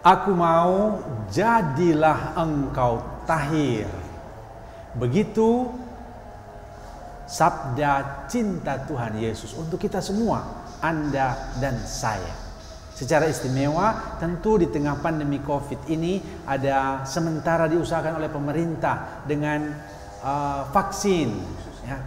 Aku mau jadilah engkau tahir. Begitu sabda cinta Tuhan Yesus untuk kita semua, Anda dan saya. Secara istimewa tentu di tengah pandemi COVID ini ada sementara diusahakan oleh pemerintah dengan vaksin, ya.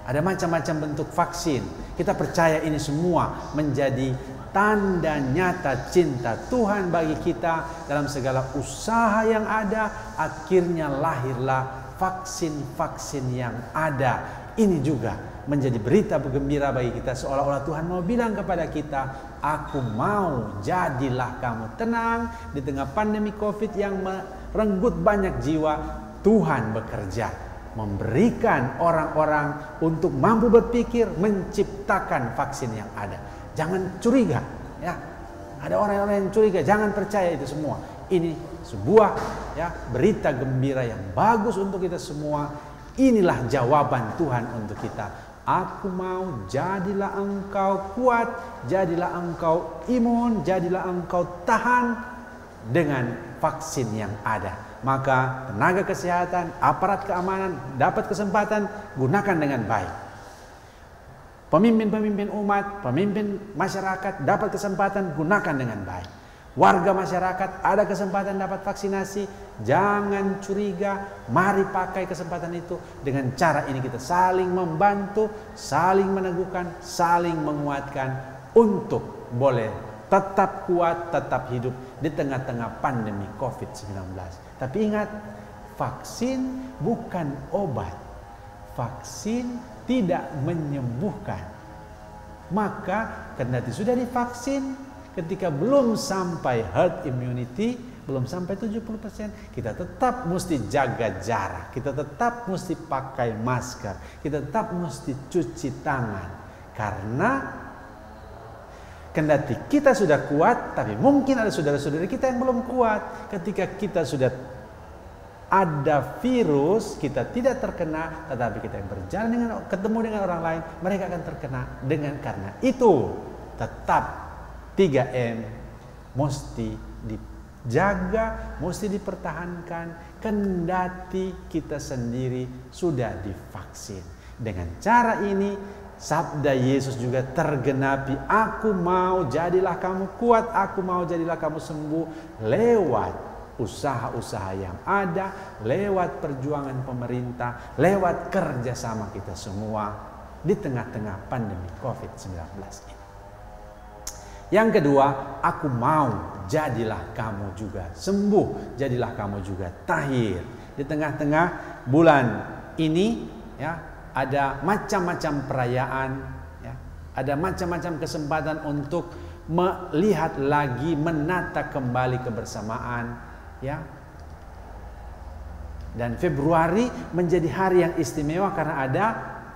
Ada macam-macam bentuk vaksin. Kita percaya ini semua menjadi tanda nyata cinta Tuhan bagi kita dalam segala usaha yang ada. Akhirnya lahirlah vaksin-vaksin yang ada. Ini juga menjadi berita bergembira bagi kita, seolah-olah Tuhan mau bilang kepada kita, aku mau jadilah kamu tenang di tengah pandemi COVID yang merenggut banyak jiwa. Tuhan bekerja memberikan orang-orang untuk mampu berpikir, menciptakan vaksin yang ada. Jangan curiga, ya. Ada orang-orang yang curiga, jangan percaya itu semua. Ini sebuah, ya, berita gembira yang bagus untuk kita semua. Inilah jawaban Tuhan untuk kita. Aku mau jadilah engkau kuat, jadilah engkau imun, jadilah engkau tahan dengan vaksin yang ada. Maka tenaga kesehatan, aparat keamanan dapat kesempatan, gunakan dengan baik. Pemimpin-pemimpin umat, pemimpin masyarakat dapat kesempatan, gunakan dengan baik. Warga masyarakat ada kesempatan dapat vaksinasi, jangan curiga, mari pakai kesempatan itu. Dengan cara ini kita saling membantu, saling meneguhkan, saling menguatkan untuk boleh tetap kuat, tetap hidup di tengah-tengah pandemi COVID-19. Tapi ingat, vaksin bukan obat. Vaksin tidak menyembuhkan. Maka kendati sudah divaksin, ketika belum sampai herd immunity, belum sampai 70%, kita tetap mesti jaga jarak, kita tetap mesti pakai masker, kita tetap mesti cuci tangan. Karena kendati kita sudah kuat, tapi mungkin ada saudara-saudara kita yang belum kuat. Ketika kita sudah ada virus, kita tidak terkena, tetapi kita yang berjalan dengan ketemu dengan orang lain, mereka akan terkena. Karena itu tetap 3M mesti dijaga, mesti dipertahankan, kendati kita sendiri sudah divaksin. Dengan cara ini sabda Yesus juga tergenapi. Aku mau jadilah kamu kuat, aku mau jadilah kamu sembuh, lewat usaha-usaha yang ada, lewat perjuangan pemerintah, lewat kerjasama kita semua di tengah-tengah pandemi COVID-19 ini. Yang kedua, aku mau jadilah kamu juga sembuh, jadilah kamu juga tahir. Di tengah-tengah bulan ini, ya, ada macam-macam perayaan, ya, ada macam-macam kesempatan untuk melihat lagi, menata kembali kebersamaan, ya. Dan Februari menjadi hari yang istimewa karena ada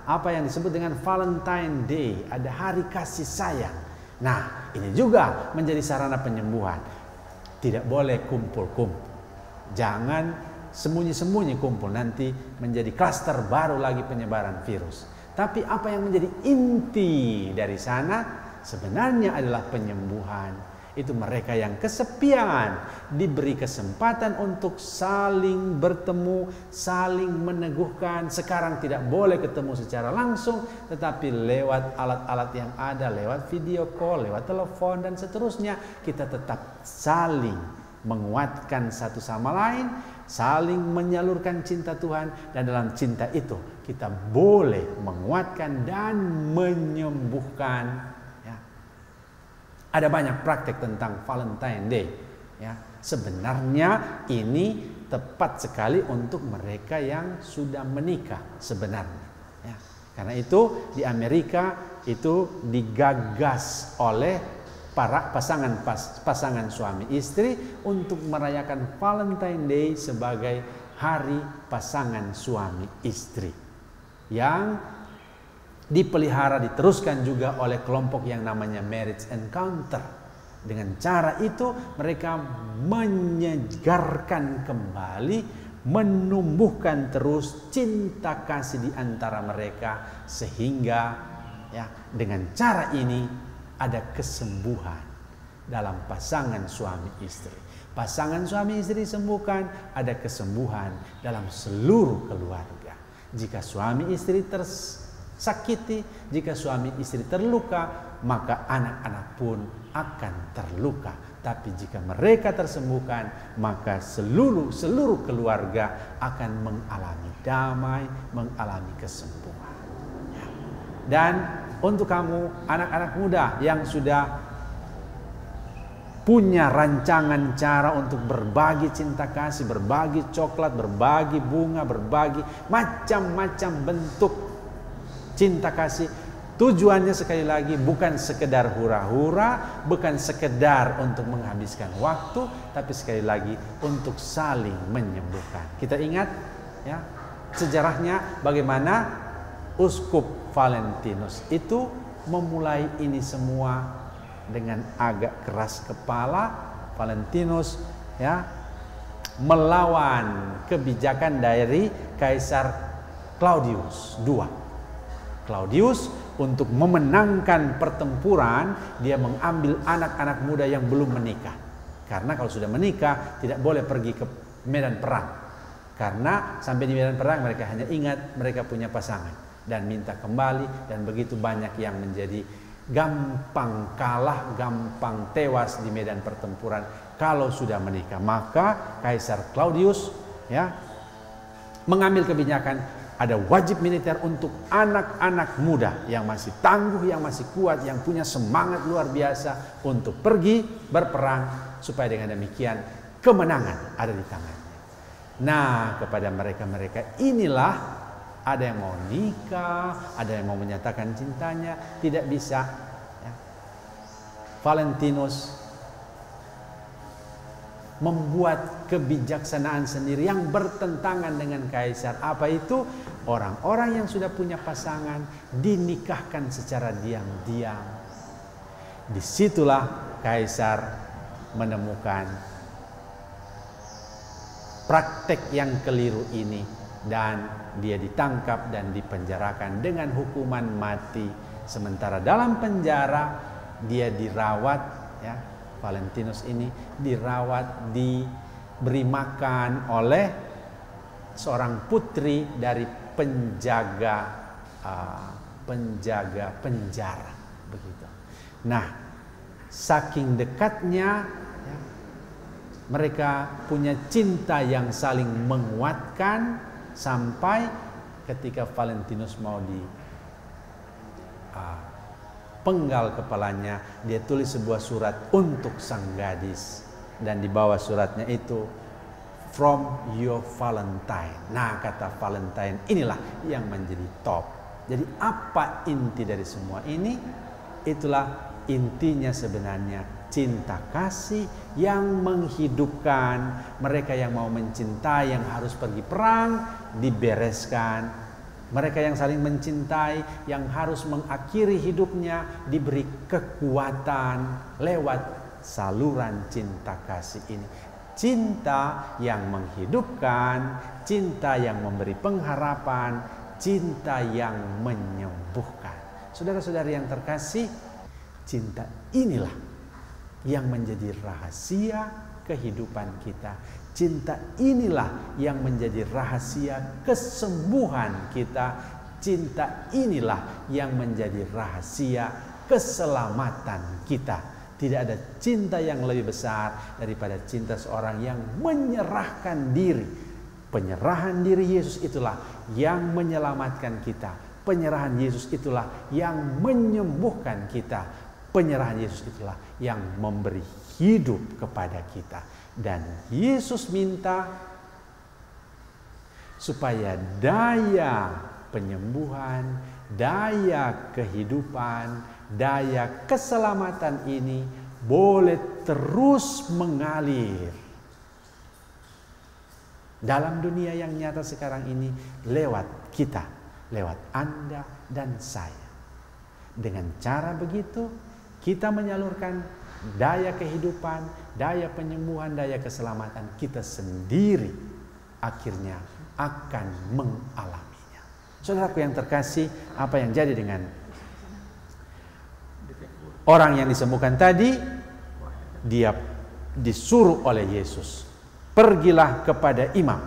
apa yang disebut dengan Valentine Day, ada hari kasih sayang. Nah, ini juga menjadi sarana penyembuhan. Tidak boleh kumpul-kumpul. Jangan sembunyi-sembunyi kumpul, nanti menjadi klaster baru lagi penyebaran virus. Tapi apa yang menjadi inti dari sana sebenarnya adalah penyembuhan. Itu mereka yang kesepian diberi kesempatan untuk saling bertemu, saling meneguhkan. Sekarang tidak boleh ketemu secara langsung, tetapi lewat alat-alat yang ada, lewat video call, lewat telepon dan seterusnya, kita tetap saling menguatkan satu sama lain, saling menyalurkan cinta Tuhan, dan dalam cinta itu kita boleh menguatkan dan menyembuhkan. Ada banyak praktek tentang Valentine Day, ya. Sebenarnya ini tepat sekali untuk mereka yang sudah menikah sebenarnya, ya. Karena itu di Amerika itu digagas oleh para pasangan suami istri untuk merayakan Valentine Day sebagai hari pasangan suami istri, yang dipelihara, diteruskan juga oleh kelompok yang namanya Marriage Encounter. Dengan cara itu mereka menyegarkan kembali, menumbuhkan terus cinta kasih di antara mereka, sehingga, ya, dengan cara ini ada kesembuhan dalam pasangan suami istri. Pasangan suami istri sembuhkan, ada kesembuhan dalam seluruh keluarga. Jika suami istri tersakiti, jika suami istri terluka, maka anak-anak pun akan terluka. Tapi jika mereka tersembuhkan, maka seluruh keluarga akan mengalami damai, mengalami kesembuhan. Dan untuk kamu anak-anak muda yang sudah punya rancangan cara untuk berbagi cinta kasih, berbagi coklat, berbagi bunga, berbagi macam-macam bentuk cinta kasih. Tujuannya sekali lagi bukan sekedar hura-hura, bukan sekedar untuk menghabiskan waktu, tapi sekali lagi untuk saling menyembuhkan. Kita ingat ya sejarahnya bagaimana Uskup Valentinus itu memulai ini semua dengan agak keras kepala. Valentinus ya melawan kebijakan dari Kaisar Claudius II. Claudius untuk memenangkan pertempuran, dia mengambil anak-anak muda yang belum menikah. Karena kalau sudah menikah tidak boleh pergi ke medan perang. Karena sampai di medan perang mereka hanya ingat mereka punya pasangan dan minta kembali, dan begitu banyak yang menjadi gampang kalah, gampang tewas di medan pertempuran kalau sudah menikah. Maka Kaisar Claudius ya mengambil kebijakan ada wajib militer untuk anak-anak muda yang masih tangguh, yang masih kuat, yang punya semangat luar biasa untuk pergi berperang, supaya dengan demikian kemenangan ada di tangannya. Nah, kepada mereka-mereka inilah ada yang mau nikah, ada yang mau menyatakan cintanya, tidak bisa ya. Valentinus membuat kebijaksanaan sendiri yang bertentangan dengan kaisar. Apa itu? Orang-orang yang sudah punya pasangan dinikahkan secara diam-diam. Disitulah kaisar menemukan praktek yang keliru ini, dan dia ditangkap dan dipenjarakan dengan hukuman mati. Sementara dalam penjara dia dirawat ya, Valentinus ini dirawat, diberi makan oleh seorang putri dari penjaga penjara begitu. Nah, saking dekatnya ya, mereka punya cinta yang saling menguatkan, sampai ketika Valentinus mau penggal kepalanya, dia tulis sebuah surat untuk sang gadis, dan di bawah suratnya itu from your Valentine. Nah, kata Valentine inilah yang menjadi top. Jadi apa inti dari semua ini? Itulah intinya sebenarnya, cinta kasih yang menghidupkan. Mereka yang mau mencintai, yang harus pergi perang, dibereskan. Mereka yang saling mencintai, yang harus mengakhiri hidupnya, diberi kekuatan lewat saluran cinta kasih ini. Cinta yang menghidupkan, cinta yang memberi pengharapan, cinta yang menyembuhkan. Saudara-saudari yang terkasih, cinta inilah yang menjadi rahasia kehidupan kita. Cinta inilah yang menjadi rahasia kesembuhan kita. Cinta inilah yang menjadi rahasia keselamatan kita. Tidak ada cinta yang lebih besar daripada cinta seorang yang menyerahkan diri. Penyerahan diri Yesus itulah yang menyelamatkan kita. Penyerahan Yesus itulah yang menyembuhkan kita. Penyerahan Yesus itulah yang memberi hidup kepada kita. Dan Yesus minta supaya daya penyembuhan, daya kehidupan, daya keselamatan ini boleh terus mengalir dalam dunia yang nyata sekarang ini lewat kita, lewat Anda dan saya. Dengan cara begitu kita menyalurkan daya kehidupan, daya penyembuhan, daya keselamatan, kita sendiri akhirnya akan mengalaminya. Saudaraku yang terkasih, apa yang jadi dengan orang yang disembuhkan tadi? Dia disuruh oleh Yesus. Pergilah kepada imam,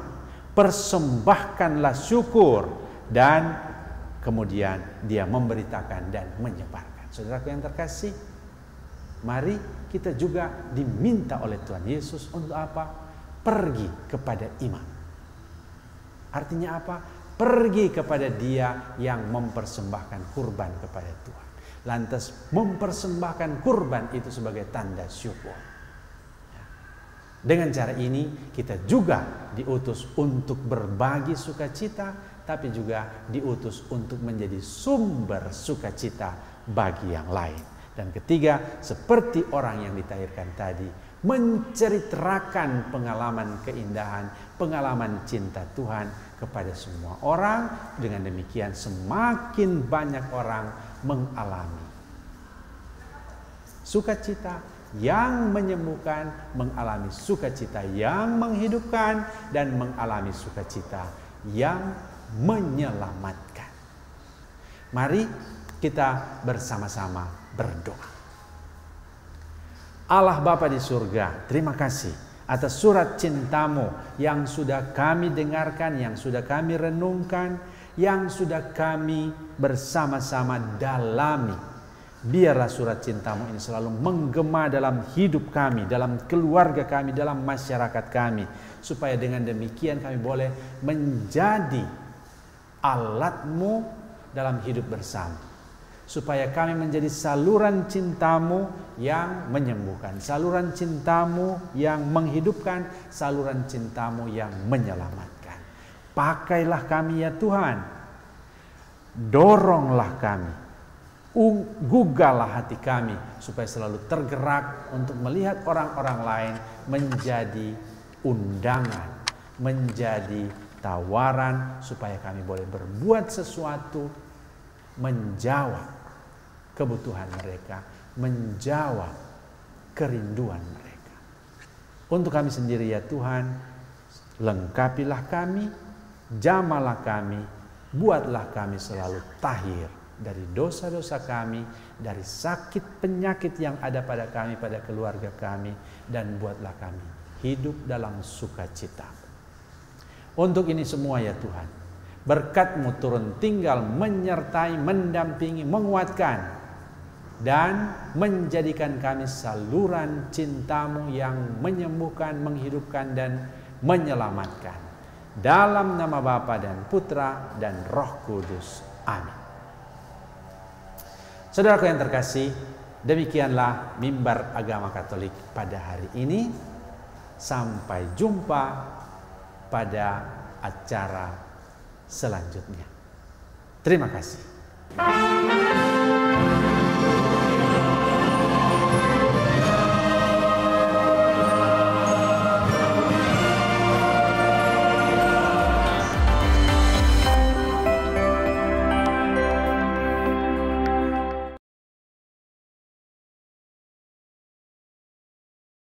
persembahkanlah syukur, dan kemudian dia memberitakan dan menyebarkan. Saudaraku yang terkasih, mari kita juga diminta oleh Tuhan Yesus untuk apa? Pergi kepada imam. Artinya apa? Pergi kepada dia yang mempersembahkan kurban kepada Tuhan. Lantas mempersembahkan kurban itu sebagai tanda syukur. Dengan cara ini kita juga diutus untuk berbagi sukacita, tapi juga diutus untuk menjadi sumber sukacita bagi yang lain. Dan ketiga, seperti orang yang ditahirkan tadi, menceritakan pengalaman keindahan, pengalaman cinta Tuhan kepada semua orang. Dengan demikian semakin banyak orang mengalami sukacita yang menyembuhkan, mengalami sukacita yang menghidupkan, dan mengalami sukacita yang menyelamatkan. Mari kita bersama-sama berdoa. Allah Bapa di surga, terima kasih atas surat cintamu yang sudah kami dengarkan, yang sudah kami renungkan, yang sudah kami bersama-sama dalami. Biarlah surat cintamu ini selalu menggema dalam hidup kami, dalam keluarga kami, dalam masyarakat kami. Supaya dengan demikian kami boleh menjadi alatmu dalam hidup bersama. Supaya kami menjadi saluran cintamu yang menyembuhkan, saluran cintamu yang menghidupkan, saluran cintamu yang menyelamatkan. Pakailah kami ya Tuhan, doronglah kami, gugahlah hati kami supaya selalu tergerak untuk melihat orang-orang lain menjadi undangan, menjadi tawaran supaya kami boleh berbuat sesuatu, menjawab kebutuhan mereka, menjawab kerinduan mereka. Untuk kami sendiri ya Tuhan, lengkapilah kami, jamalah kami, buatlah kami selalu tahir dari dosa-dosa kami, dari sakit penyakit yang ada pada kami, pada keluarga kami, dan buatlah kami hidup dalam sukacita. Untuk ini semua ya Tuhan, berkat-Mu turun tinggal menyertai, mendampingi, menguatkan, dan menjadikan kami saluran cinta-Mu yang menyembuhkan, menghidupkan, dan menyelamatkan. Dalam nama Bapa dan Putra dan Roh Kudus. Amin. Saudaraku yang terkasih, demikianlah Mimbar Agama Katolik pada hari ini. Sampai jumpa pada acara selanjutnya. Terima kasih.